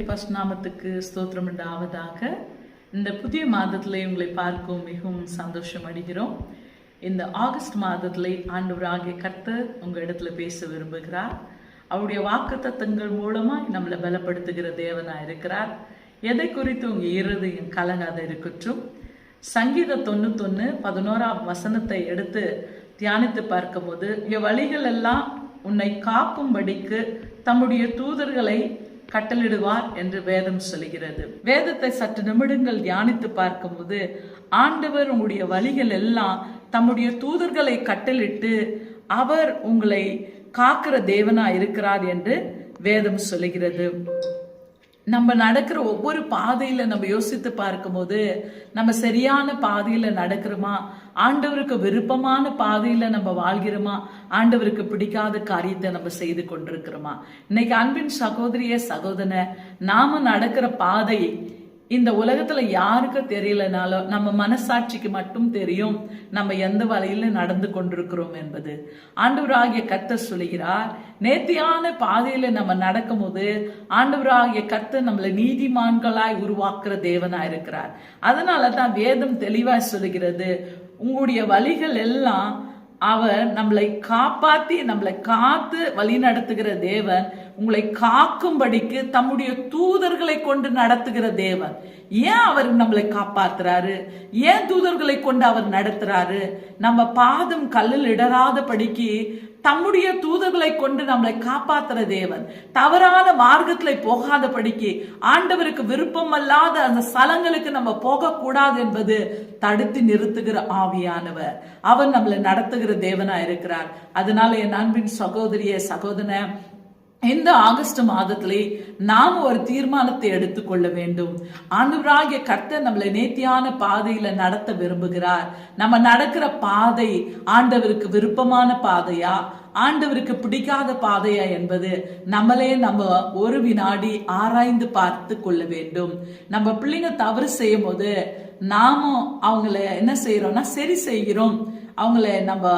பரிசுநாமத்துக்கு ஸ்தோத்திரம் உண்டாவதாக. இந்த புதிய மாதத்திலே உங்களை பார்க்கும் மிகவும் சந்தோஷம் அடைகிறோம். இந்த ஆகஸ்ட் மாதத்திலே ஆண்டவராகிய கர்த்தர் உங்க இடத்துல பேச விரும்புகிறார். அவருடைய வாக்குத்தத்தங்கள் மூலமாய் நம்மளை பலப்படுத்துகிற தேவனா இருக்கிறார். எதை குறித்து உங்க இருதயம் கலங்காத இருக்கட்டும். சங்கீதம் 91:11 வசனத்தை எடுத்து தியானித்து பார்க்கும் போது, என் வழிகள் எல்லாம் உன்னை காக்கும்படிக்கு தம்முடைய தூதர்களை கட்டளிடுவார் என்று வேதம் சொல்கிறது. வேதத்தை சற்று நிமிடங்கள் தியானித்து பார்க்கும்போது, ஆண்டவர் உங்களுடைய வழிகள் எல்லாம் தம்முடைய தூதர்களை கட்டளிட்டு அவர் உங்களை காக்கிற தேவனா இருக்கிறார் என்று வேதம் சொல்லுகிறது. நம்ம நடக்கிற ஒவ்வொரு பாதையில நம்ம யோசித்து பார்க்கும்போது, நம்ம சரியான பாதையில நடக்கிறோமா, ஆண்டவருக்கு விருப்பமான பாதையில நம்ம வாழ்கிறோமா, ஆண்டவருக்கு பிடிக்காத காரியத்தை நம்ம செய்து கொண்டிருக்கிறோமா? இன்னைக்கு அன்பின் சகோதரிய சகோதரனை, நாம நடக்கிற பாதை இந்த உலகத்துல யாருக்கு தெரியலனாலும் நம்ம மனசாட்சிக்கு மட்டும் தெரியும் நம்ம எந்த வழியில நடந்து கொண்டிருக்கிறோம் என்பது. ஆண்டவராகிய கர்த்தர் சொல்கிறார், நேர்த்தியான பாதையில நம்ம நடக்கும் போது ஆண்டவராகிய கர்த்தர் நம்மளை நீதிமான்களாய் உருவாக்குற தேவனா இருக்கிறார். அதனாலதான் வேதம் தெளிவாய் சொல்லுகிறது, உங்களுடைய வழிகள் எல்லாம் அவர் நம்மளை காப்பாத்தி நம்மளை காத்து வழி நடத்துகிற தேவன், உங்களை காக்கும்படிக்கு தம்முடைய தூதர்களை கொண்டு நடத்துகிற தேவன். ஏன் அவர் நம்மளை காப்பாத்துறாரு? ஏன் தூதர்களை கொண்டு அவர் நடத்துறாரு? நம்ம பாதம் கல்லில் இடராத படிக்கு தம்முடைய தூதர்களை கொண்டு நம்மளை காப்பாத்துற தேவன். தவறான மார்க்கத்துல போகாத படிக்கு, ஆண்டவருக்கு விருப்பம் அல்லாத அந்த ஸ்தலங்களுக்கு நம்ம போக கூடாது என்பது தடுத்து நிறுத்துகிற ஆவியானவர். அவர் நம்மளை நடத்துகிற தேவனா இருக்கிறார். அதனால என் அன்பின் சகோதரிய சகோதரனை, இந்த ஆகஸ்ட் மாதத்திலே நாம் ஒரு தீர்மானத்தை எடுத்துக்கொள்ள வேண்டும். ஆண்டவராகிய கர்த்தர் நம்மளை நேர்த்தியான பாதையில நடத்த விரும்புகிறார். நம்ம நடக்கிற பாதை ஆண்டவருக்கு விருப்பமான பாதையா, ஆண்டவருக்கு பிடிக்காத பாதையா என்பது நம்மளே நம்ம ஒரு வினாடி ஆராய்ந்து பார்த்து கொள்ள வேண்டும். நம்ம பிள்ளைங்க தவறு செய்யும் போது நாமும் அவங்கள என்ன செய்யறோம்னா சரி செய்கிறோம். அவங்கள நம்ம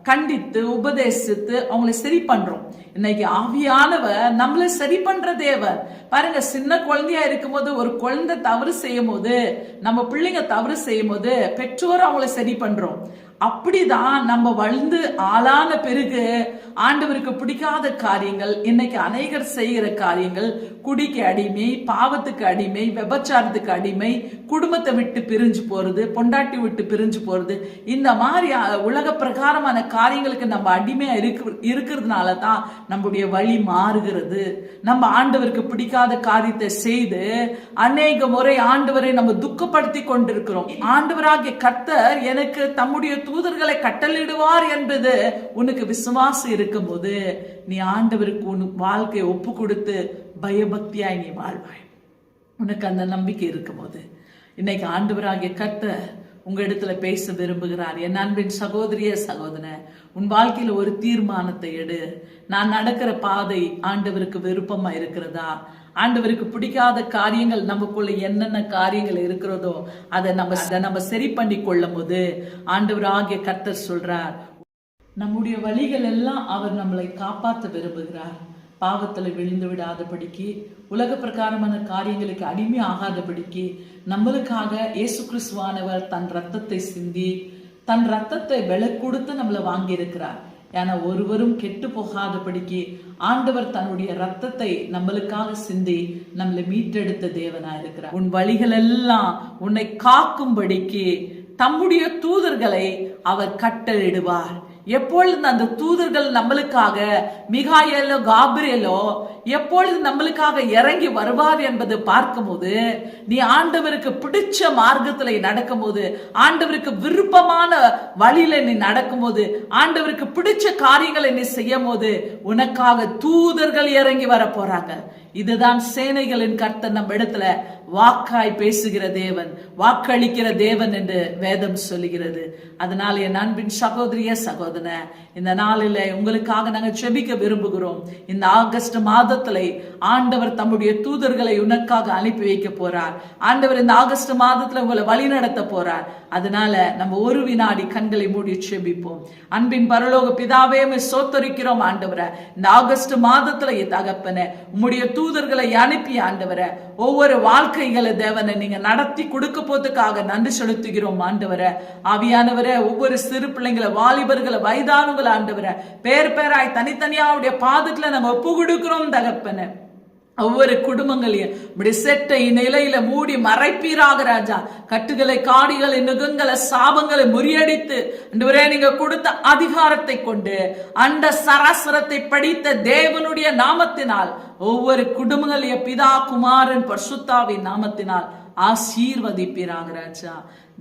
கண்டித்து உபதேசித்து அவங்களை சரி பண்றோம். இன்னைக்கு ஆவியானவர் நம்மள சரி பண்ற தேவன். பாருங்க, சின்ன குழந்தையா இருக்கும் போது ஒரு குழந்தை தவறு செய்யும் போது, நம்ம பிள்ளைங்க தவறு செய்யும் போது பெற்றோர் அவங்கள சரி பண்றோம். அப்படிதான் நம்ம வளர்ந்து ஆளான பிறகு ஆண்டவருக்கு பிடிக்காத காரியங்கள், இன்னைக்கு அநேகர் செய்கிற காரியங்கள், குடிக்கு அடிமை, பாவத்துக்கு அடிமை, விபச்சாரத்துக்கு அடிமை, குடும்பத்தை விட்டு பிரிஞ்சு போறது, பொண்டாட்டி விட்டு பிரிஞ்சு போறது, இந்த மாதிரி உலக பிரகாரமான காரியங்களுக்கு நம்ம அடிமையா இருக்கிறதுனால தான் நம்முடைய வழி மாறுகிறது. நம்ம ஆண்டவருக்கு பிடிக்காத காரியத்தை செய்து அநேக முறை ஆண்டவரை நம்ம துக்கப்படுத்தி கொண்டிருக்கிறோம். ஆண்டவராகிய கர்த்தர் எனக்கு தம்முடைய தூதர்களை கட்டளிடுவார் என்பது உனக்கு விசுவாசம் இருக்கும் போது, நீ ஆண்டவருக்கு உன் வாழ்க்கையை ஒப்பு கொடுத்து பயபக்தியாய் நீ வாழ்வாய். உனக்கு அந்த நம்பிக்கை இருக்கும் போது, இன்னைக்கு ஆண்டவராகிய கர்த்தர் உங்க இடத்துல பேச விரும்புகிறார். என் அன்பின் சகோதரிய சகோதரனே, உன் வாழ்க்கையில ஒரு தீர்மானத்தை எடு. நான் நடக்கிற பாதை ஆண்டவருக்கு விருப்பமா இருக்கிறதா? ஆண்டவருக்கு பிடிக்காத காரியங்கள் நமக்குள்ள என்னென்ன காரியங்கள் இருக்கிறதோ அதை நம்ம சரி பண்ணி கொள்ளும் போது ஆண்டவராகிய கர்த்தர் சொல்றார், நம்முடைய வழிகள் எல்லாம் அவர் நம்மளை காப்பாற்ற விரும்புகிறார். பாவத்துல விழுந்து விடாதபடிக்கு, உலக பிரகாரமான காரியங்களுக்கு அடிமை ஆகாதபடிக்கு நம்மளுக்காக இயேசு கிறிஸ்துவானவர் தன் ரத்தத்தை சிந்தி, தன் ரத்தத்தை விலை கொடுத்து நம்மளை வாங்கி இருக்கிறார். ஏன்னா ஒருவரும் கெட்டு போகாதபடிக்கு ஆண்டவர் தன்னுடைய ரத்தத்தை நம்மளுக்காக சிந்தி நம்மளை மீட்டெடுத்த தேவனா இருக்கிறார். உன் வழிகள் எல்லாம் உன்னை காக்கும்படிக்கு தம்முடைய தூதர்களை அவர் கட்டளிடுவார். எப்பொழுது அந்த தூதர்கள் நம்மளுக்காக, மிகாயேலோ காபிரியேலோ எப்பொழுது நம்மளுக்காக இறங்கி வருவார் என்பது பார்க்கும் போது, நீ ஆண்டவருக்கு பிடிச்ச மார்க்கத்துல நடக்கும் போது, ஆண்டவருக்கு விருப்பமான வழியில நீ நடக்கும் போது, ஆண்டவருக்கு பிடிச்ச காரியங்களை நீ செய்யும் போது உனக்காக தூதர்கள் இறங்கி வர போறாங்க. இதுதான் சேனைகளின் கர்த்தர் நம்ம இடத்துல வாக்காய் பேசுகிற தேவன், வாக்களிக்கிற தேவன் என்று வேதம் சொல்லுகிறது. அதனால என் அன்பின் சகோதரிய சகோதரன, இந்த நாளில உங்களுக்காக நாங்கள் ஜெபிக்க விரும்புகிறோம். இந்த ஆகஸ்ட் மாதத்திலே ஆண்டவர் தம்முடைய தூதர்களை உனக்காக அனுப்பி வைக்க போறார். ஆண்டவர் இந்த ஆகஸ்ட் மாதத்துல உங்களை வழி நடத்த போறார். அதனால நம்ம ஒரு வினாடி கண்களை மூடி ஜெபிப்போம். அன்பின் பரலோக பிதாவே, சோத்தரிக்கிறோம் ஆண்டவரை, இந்த ஆகஸ்ட் மாதத்துல தகப்பன உம்முடைய தூதர்களை அனுப்பி ஆண்டவரை ஒவ்வொரு வாழ்க்கைகளை தேவனை நீங்க நடத்தி கொடுக்க போதுக்காக நன்றி செலுத்துகிறோம் ஆண்டவரை. ஆவியானவரை ஒவ்வொரு சிறு பிள்ளைங்களை, வாலிபர்களை, வயதானவங்களை ஆண்டவரை பேர் பேராய் தனித்தனியாவுடைய பாதத்துல நாங்க ஒப்பு கொடுக்கிறோம் தகப்பனை. ஒவ்வொரு குடும்பங்களையும் இப்படி செட்டை நிலையில மூடி மறைப்பீராக ராஜா. கட்டுகளை, காடிகளை, நுகங்களை, சாபங்களை முறியடித்து நீங்க கொடுத்த அதிகாரத்தை கொண்டு அண்ட சராசரத்தை படித்த தேவனுடைய நாமத்தினால் ஒவ்வொரு குடும்பங்களையும் பிதா, குமாரன், பரிசுத்தாவின் நாமத்தினால் ஆசீர்வதிப்பீராக ராஜா.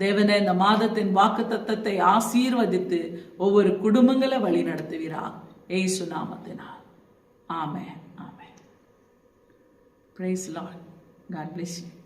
தேவனே, இந்த மாதத்தின் வாக்கு தத்தத்தை ஆசீர்வதித்து ஒவ்வொரு குடும்பங்களை வழி நடத்துவீராக இயேசு நாமத்தினால். ஆமென். Praise the Lord. God bless you.